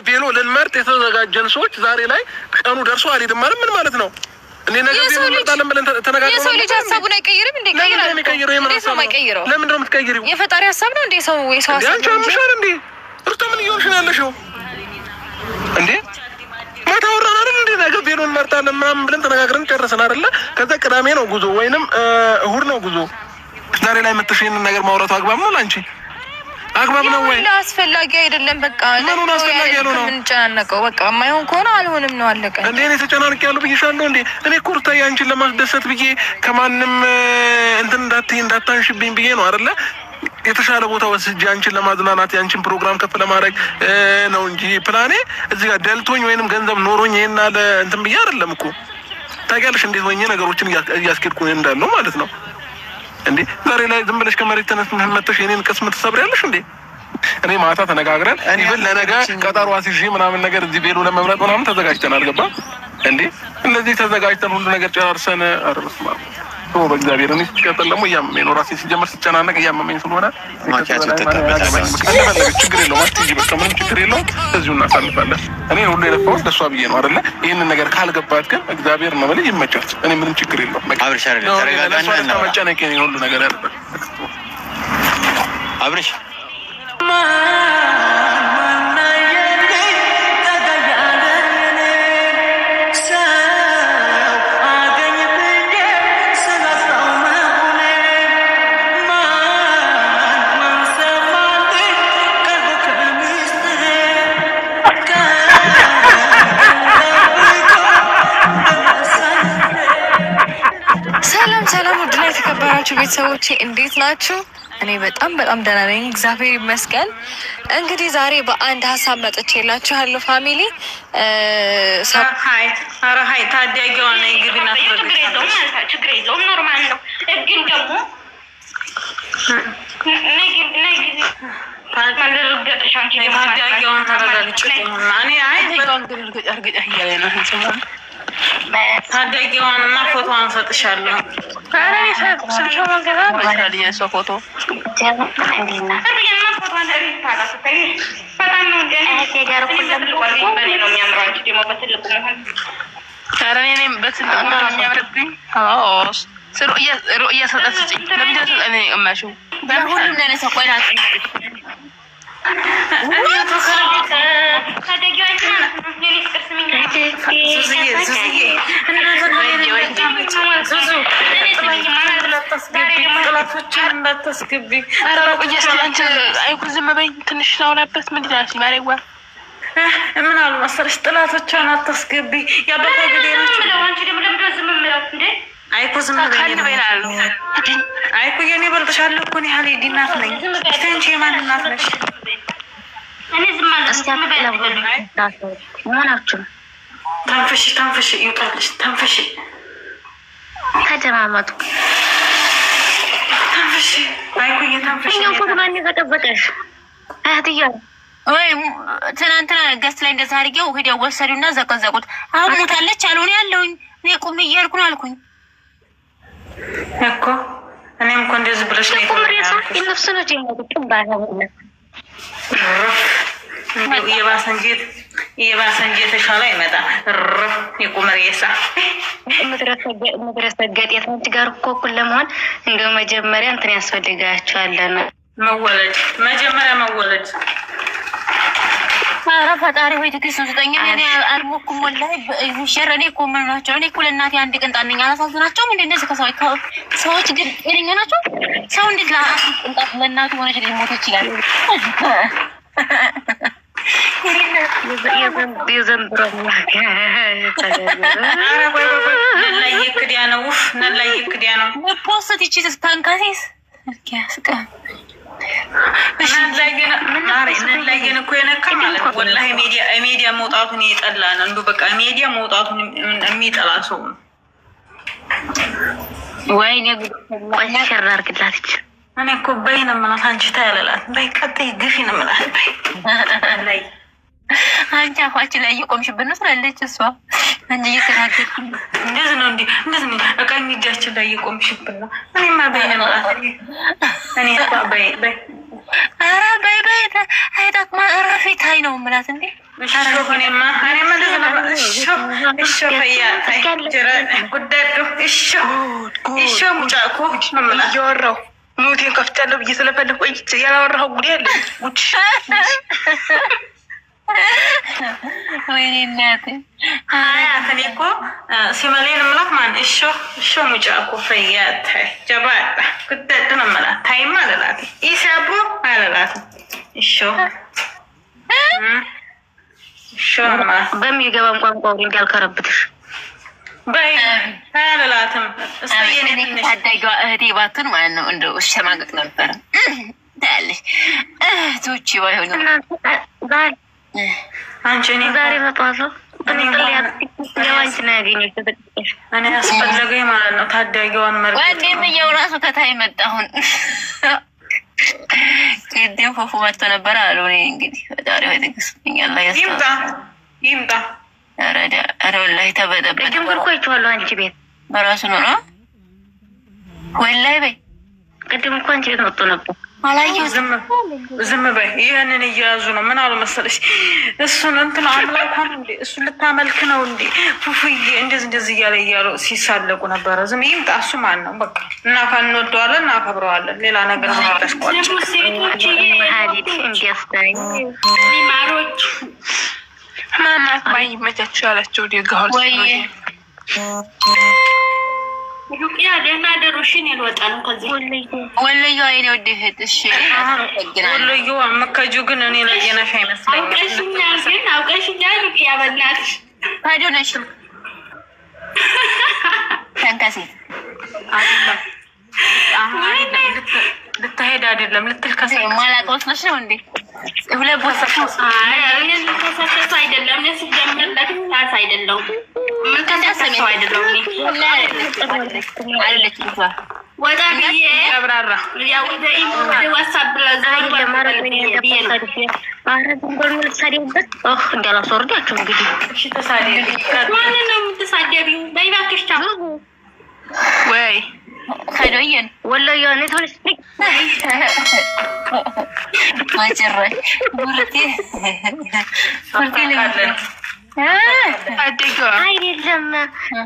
ቬሎ ልንመርጥ የተዘጋጀን ሰዎች ዛሬ ላይ ቀኑ ደርሶ አልሄድም ማለት ምን ማለት ነው? እንዴ ነገ ቬሎ እንመርጣለን ብለን ተነጋግረን የሰው ልጅ ሀሳቡን አይቀይርም እንዴ? ለምን ነው የምትቀይሪው? የፈጣሪ ሀሳብ ነው እንዴ? ሰው ሀሳብ አንቺ አምሻል እንዴ? እርቶ ምን እየሆንሽ ነው ያለሽው እንዴ? ማታ ወራን አይደል እንዴ? ነገ ቬሎ እንመርጣለን ምናምን ብለን ተነጋግረን ጨርሰን አይደለ? ከዛ ቅዳሜ ነው ጉዞ ወይንም እሁድ ነው ጉዞ። ዛሬ ላይ መጥተሽ ይሄንን ነገር ማውራቱ አግባብ ነው ላንቺ? አግባብ ነው ወይ? አስፈላጊ አይደለም። በቃ ምኑን አስፈላጊ ነው? ምን ጫነቀው? በቃ የማይሆን ከሆነ አልሆንም ነው አለቀ። እንዴ እኔ ተጨናንቄ ያለው ብዬሻለሁ እንዴ? እኔ እኮ ሩታዬ አንቺን ለማስደሰት ብዬ ከማንም እንትን እንዳታንሽብኝ ብዬ ነው አይደለ? የተሻለ ቦታ ወስጄ አንቺን ለማዝናናት ያንቺን ፕሮግራም ከፍ ለማድረግ ነው እንጂ ፕላኔ እዚህ ጋር ደልቶኝ ወይንም ገንዘብ ኖሮኝ ይሄና እንትን ብዬ አይደለም እኮ። ታውቂያለሽ እንዴት ሆኜ ነገሮችን እያስኬድኩ እንዳለው ማለት ነው። እንዴ ዛሬ ላይ ዝም ብለሽ ከመሬት ተነስተሽ መጥተሽ የኔን ቅስም ትሰብሪያለሽ እንዴ? እኔ ማታ ተነጋግረን ይብል ለነገ ቀጠሮ አስይዤ ምናምን ነገር እዚህ ቬሎ ለመምረጥ ምናምን ተዘጋጅተን አልገባ እንዴ? እንደዚህ ተዘጋጅተን ሁሉ ነገር ጨርሰን አርበስማ በእግዚአብሔር እኔ ሲቀጥል ደግሞ እያመመኝ ነው። ራሴ ሲጀመር ስጨናነቅ እያመመኝ ስለሆነ ችግር የለውም አትይጂ፣ በቃ ምንም ችግር የለውም። እዚሁ እናሳልፋለን። እኔ ሁሉ የለፋሁት ለእሷ ብዬ ነው አይደለ? ይህንን ነገር ካልገባት ግን እግዚአብሔር ነው በላይ ይመቻት። እኔ ምንም ችግር የለውም። መጨነቄ ሁሉ ነገር ያለበት አብረሽ ቤተሰቦቼ እንዴት ናችሁ? እኔ በጣም ደህና ነኝ፣ እግዚአብሔር ይመስገን። እንግዲህ ዛሬ በአንድ ሀሳብ መጥቼላችኋለሁ ፋሚሊ። ሀይ ታዲያጊዋ ነኝ ግቢና ችግር የለውም ኖርማል ነው። ግን ደግሞ ታዲያጊዋን ተረጋግጭ እኔ ታዳጊዋንማ ፎቶዋን ሰጥሻለሁ። ፎቶ ምን አሉ መሰለሽ ጥላቶቿን አታስገቢ ያበቃ ግዴለች አንቺ ደግሞ ለምን ዝም ምላት እንዴ? አይኩ ዝም በይናሉ አይኩ የኔ በልጥሻለሁ እኮ ነው ያለ ዲናት ነኝ አንቺ የማን እናት ነሽ? እኔ ዝም ማለት ማናችሁ ታንፈሽ ይውጣልሽ ታንፈሽ ተደማመጡ ታንፈሽ አይኩ የታንፈሽ ነው ፎቶ ማን ይገጠበጠሽ አህትያ ወይ ትናንትና ገስት ላይ እንደዛ አድርጌው ሄደው ወሰዱና ዘቀዘቁት። አሁን ሞታለች አልሆነ ያለውኝ እኔ ቁም እያልኩ ነው አልኩኝ እኮ እኔም እኮ እንደዚህ ብለሽ ነው ቁምሪሳ ይነፍስ ነው ጀምሮ ጥባና የባሰንጀት ተሻለ ይመጣ የቁምሪሳ መድረሰገጥ የታንቺ ጋር እኮ እኩል ለመሆን እንደው መጀመሪያ እንትን ያስፈልጋቸዋል መወለድ መጀመሪያ መወለድ ፈጣሪ ሆይ ትክክል ስጠኝ። እኔ አልሞኩም ወላሂ ይሸረኔ እኮ ምን ናቸው? እኔ እኮ ለእናቴ አንድ ቅንጣት አላሳዝናቸውም። እንደዚህ ሰዎች ግን ጤነኛ ናቸው? ሰው እንዴት ቅንጣት ለእናቱ ሆነች ሊሞት ይችላል? የዘንድሮ ነላይ ክዲያ ነው ፖስት ይቺ ታንካሲስ ያስቀ ነላየን እኮ የነካ ማለት ወላሂ ሚዲያ መውጣቱን ይጠላ ነው። እንዱ በቃ ሚዲያ መውጣቱን የሚጠላ ሰው ነው። ወይኔ ጉድ ሸራርግላት እኔ እኮ በይነ ምናት አንቺ ታያለላት በይቀጥይ ግፊ ነው ማለት በይ አንቺ አፋችን ላይ እየቆምሽብን ነው ስላለች እሷ አንቺ እየተናገርኩ እንደዚህ ነው እንደዚህ ነው አቃኝ እጃችን ላይ እየቆምሽብን ነው። እኔማ በይነ ምናት እኔ በይ ኧረ በይ አይታት ማረፊታ ታይ ነው ምላት እንዴ እኔማ እሺ ፈያታይ ጀረ ጉዳዱ እሺ ሙጫኮ እያወራሁ ሞቴን ከፍቻለሁ ብዬ ስለፈለኩ ቆይቼ ያላወራኸው ጉድ ያለ ጉድ። ወይኔ እናቴ እኔ እኮ ሲመሌን ምላት ማን እሺ ሙጫኮ ፈያታይ ጀባጣ ጉዳዱ ነው ምላት ታይማ አለላት ኢሳቦ አለላት እሺ በሚገባም ቋንቋ እንዳልከረብትሽ በይ አላላትም። ታዳጊዋ እህቴ ባትን ማለት ነው እንደው እሸማቀቅ ነበረ ታያለሽ። እህቶቼ ባይሆኑ አንቺ እኔ ዛሬ በጠዋት እኔ አስፈለገኝ ማለት ነው ታዳጊዋን መርገጥ። ጓደኛው ራሱ ከታይ መጣ አሁን ቅድም ፎፎ መጥቶ ነበረ አሉ። እኔ እንግዲህ ፈጣሪ ወይ ትግስኛል ላይ ይምጣ ኧረ ወላሂ ተበጠበጠ። ቅድም እኮ አይቼዋለሁ አንቺ ቤት በራሱ ነው ወላሂ በይ ቅድም እኮ አንቺ ቤት መጥቶ ነበር። አላየሁ ዝም በይ። ይሄንን እየያዙ ነው ምን አሉ መሰለሽ እሱን እንትን አምላኳን እንዴ እሱን ልታመልክ ነው እንዴ ፉፉዬ እንደዚህ እያሉ ሲሳለቁ ነበረ። ዝም ይምጣ እሱ ማን ነው በቃ እና ካንወደዋለን እናከብረዋለን። ሌላ ነገር ማታስቆጭ ሀዲት እንዲያስታይ ማሮች ማናት ባይ መቻችሁ ያላቸው ደጋው ወይ ሩቅያ ደህና ደሩሽን ይልወጣ ነው ከዚህ ወለዩ አይኔ ወደህት እሺ ወለዩ አመካጁ ግን እኔ ለየናሽ አይመስለኝም። አውቀሽኛል ሩቅያ በእናትሽ ታዲያ ነሽ ተንከሲ አይደለም ልትሄድ አይደለም ልትልከሰ ማላቆስ ነሽ ነው እንዴ ሁለት ቦታ እኔን ተሰከሰ አይደለም ነስ ጀመርለት ታስ አይደለም ምን ተሰከሰ አይደለም አለች እንኳ ወጣ ብዬ አብራራ ያው ወደ ዋትስአፕ ላይ እንዳላስወርዳችሁ እንግዲህ እሺ ተሳደቢ ማንን ነው የምትሳደቢው? በይ እባክሽ ታው ወይ ከዶየን ወላሂ ያኔ ተወልሽ ማጭራይ ቡርቴ ታውቃለን ታደጊዋ አይደለም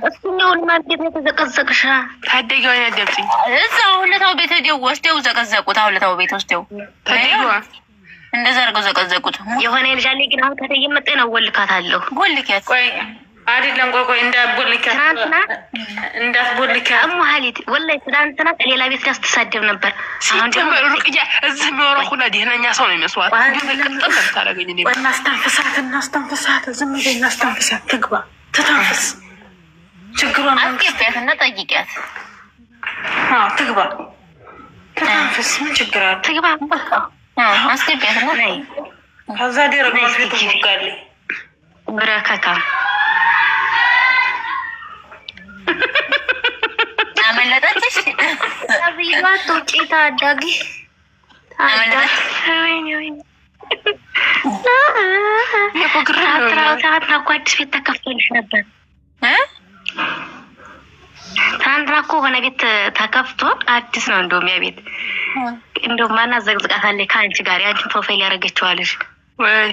እሱ ነው ማለት ነው ተዘቀዘቅሻ ታደጊዋ ያደብኝ እዛው ሁለታው ቤት ሄደው ወስደው ዘቀዘቁት። ሁለታው ቤት ወስደው ታደጊዋ እንደዛ አድርገው ዘቀዘቁት። የሆነ ልጅ አለ ግን አሁን ከተየመጠ ነው ወልካታለሁ ወልካት ቆይ አይደለም ቆይ እንዳትቦልካት አሙሃሊት ወላሂ ትናንትና ሌላ ቤት ላስተሳደብ ነበር። አሁን ደግሞ ሩቅያ እዚህ የሚወራው ሁላ ደህናኛ ሰው ነው የሚመስዋት ግን ተጠምጣ ታረጋኝ ነው እናስተንፍሳት ዝም ብለን እናስተንፍሳት ትግባ ተተንፍስ ችግሩን አስገቢያትና ጠይቂያት ትግባ ተተንፍስ ምን ችግር አለ ትግባ አስገቢያትና ነይ ከዛ ደረግ ማፍለጥ ይጋል በረካካ አመለጠችሽ አብይዋት ውጪ ታዳጊ አመለጠች ወይኔ ትናንትና እኮ አዲስ ቤት ተከፍቶልሽ ነበር ትናንትና እኮ ሆነ ቤት ተከፍቶ አዲስ ነው እንደውም ያ ቤት እንደውም ማናት ዘቅዝቃታለች ከአንቺ ጋር የአንቺን ፕሮፋይል ያደረገችዋለሽ ወይ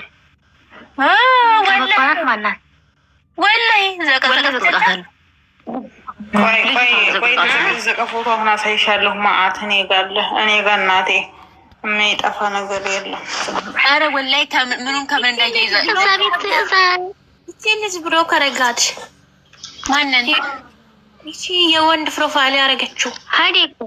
ወላሂ ማናት ወላሂ ዘቅዝቃታለች ቆይ ዘቀፎቶ አሁን አሳይሻለሁ ማአት እኔ ጋር እናቴ የሚጠፋ ነገር የለም። ኧረ ወላሂ ምኑን ከምን እንዳያይዛል እዛ ቤት ልጅ ብሎ ከረጋት ማንን እቺ የወንድ ፕሮፋይል ያደረገችው ሀዲኩ